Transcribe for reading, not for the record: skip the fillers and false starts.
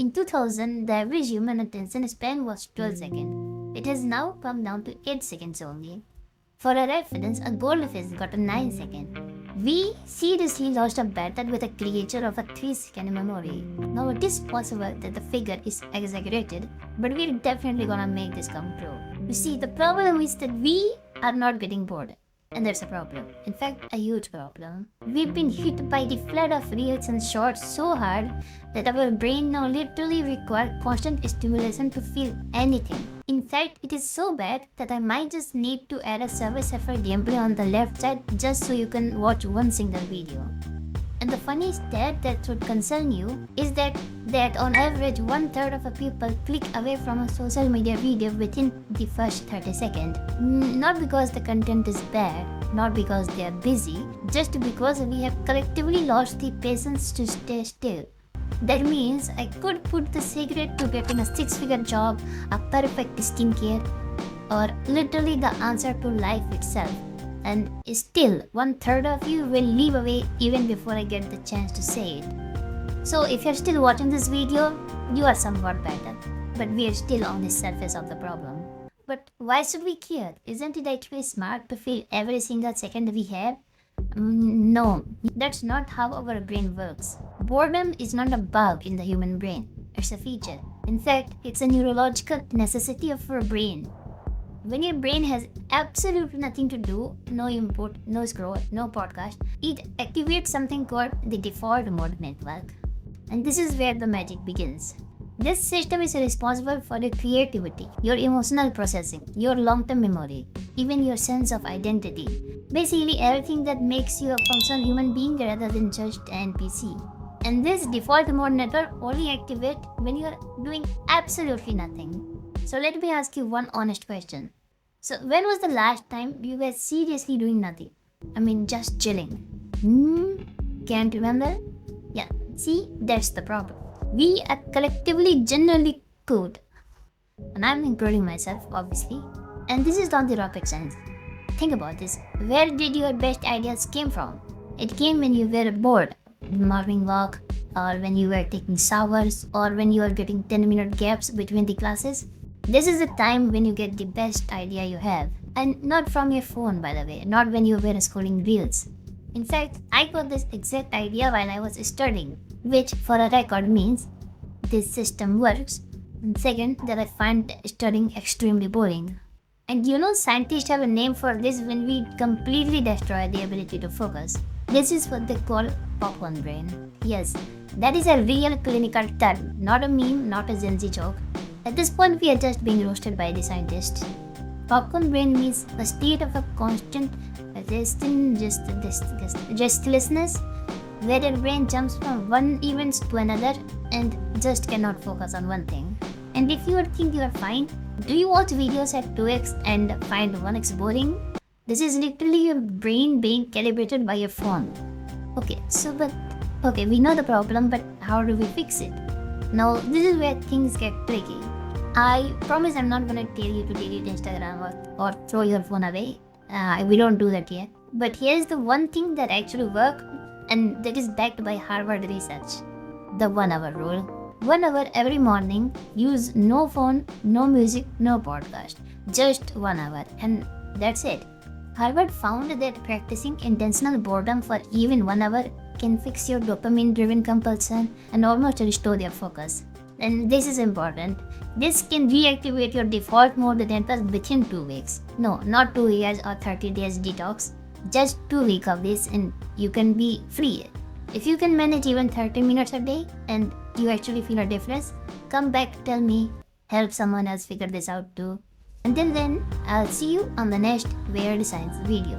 In 2000, the average human attention span was 12 seconds. It has now come down to 8 seconds only. For a reference, a goldfish got a 9 second. We seriously lost a battle with a creature of a 3-second memory. Now it is possible that the figure is exaggerated, but we're definitely gonna make this come true. You see, the problem is that we are not getting bored. And that's a problem. In fact, a huge problem. We've been hit by the flood of reels and shorts so hard that our brain now literally requires constant stimulation to feel anything. In fact, it is so bad that I might just need to add a Subway Surfer gameplay on the left side just so you can watch one single video. And the funny stat that should concern you is that on average 1/3 of the people click away from a social media video within the first 30 seconds. Not because the content is bad, not because they are busy, just because we have collectively lost the patience to stay still. That means I could put the secret to getting a 6-figure job, a perfect skincare, or literally the answer to life itself. And still, 1/3 of you will leave away even before I get the chance to say it. So if you're still watching this video, you are somewhat better. But we are still on the surface of the problem. But why should we care? Isn't it actually smart to feel every single second we have? No, that's not how our brain works. Boredom is not a bug in the human brain. It's a feature. In fact, it's a neurological necessity of our brain. When your brain has absolutely nothing to do, no input, no scroll, no podcast, it activates something called the default mode network. And this is where the magic begins. This system is responsible for your creativity, your emotional processing, your long-term memory, even your sense of identity. Basically everything that makes you a functional human being rather than just an NPC. And this default mode network only activates when you are doing absolutely nothing. So let me ask you one honest question. So when was the last time you were seriously doing nothing? I mean, just chilling. Can't remember? Yeah, see, that's the problem. We are collectively generally good. And I'm including myself, obviously. And this is not the rocket science. Think about this. Where did your best ideas came from? It came when you were bored. Morning walk, or when you were taking showers, or when you were getting 10-minute gaps between the classes. This is the time when you get the best idea you have. And not from your phone, by the way, not when you were scrolling reels. In fact, I got this exact idea while I was studying, which for a record means this system works. And second, that I find studying extremely boring. And you know, scientists have a name for this when we completely destroy the ability to focus. This is what they call popcorn brain. Yes, that is a real clinical term, not a meme, not a Gen Z joke. At this point, we are just being roasted by the scientists. Popcorn brain means a state of a constant restlessness, where your brain jumps from one event to another and just cannot focus on one thing. And if you think you are fine, do you watch videos at 2x and find 1x boring? This is literally your brain being calibrated by your phone. Okay, we know the problem, but how do we fix it? Now, this is where things get tricky. I promise I'm not gonna tell you to delete Instagram or throw your phone away. We don't do that yet. But here's the one thing that actually works, and that is backed by Harvard research. The 1 hour rule. 1 hour every morning, use no phone, no music, no podcast. Just 1 hour, and that's it. Harvard found that practicing intentional boredom for even 1 hour can fix your dopamine-driven compulsion and almost restore your focus. And this is important. This can reactivate your default mode network within 2 weeks. No, not 2 years or 30 days detox. Just 2 weeks of this and you can be free. If you can manage even 30 minutes a day and you actually feel a difference, come back, tell me, help someone else figure this out too. Until then, I'll see you on the next Weird Science video.